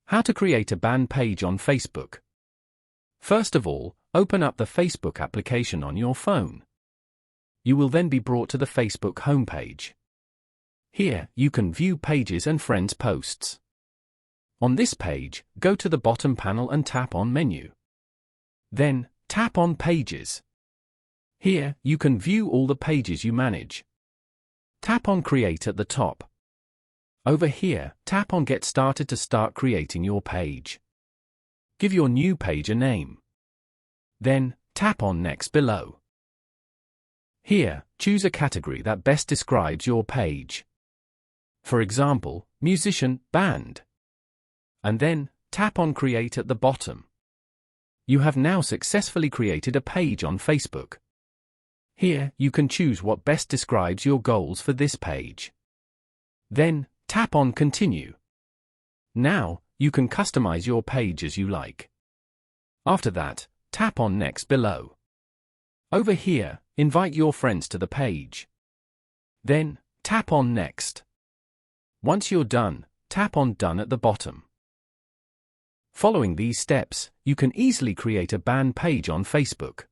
How to create a banned page on Facebook. First of all, open up the Facebook application on your phone. You will then be brought to the Facebook homepage. Here, you can view pages and friends' posts. On this page, go to the bottom panel and tap on Menu. Then, tap on Pages. Here, you can view all the pages you manage. Tap on Create at the top. Over here, tap on Get Started to start creating your page. Give your new page a name. Then, tap on Next below. Here, choose a category that best describes your page. For example, musician, band. And then, tap on Create at the bottom. You have now successfully created a page on Facebook. Here, you can choose what best describes your goals for this page. Then, tap on Continue. Now, you can customize your page as you like. After that, tap on Next below. Over here, invite your friends to the page. Then, tap on Next. Once you're done, tap on Done at the bottom. Following these steps, you can easily create a banned page on Facebook.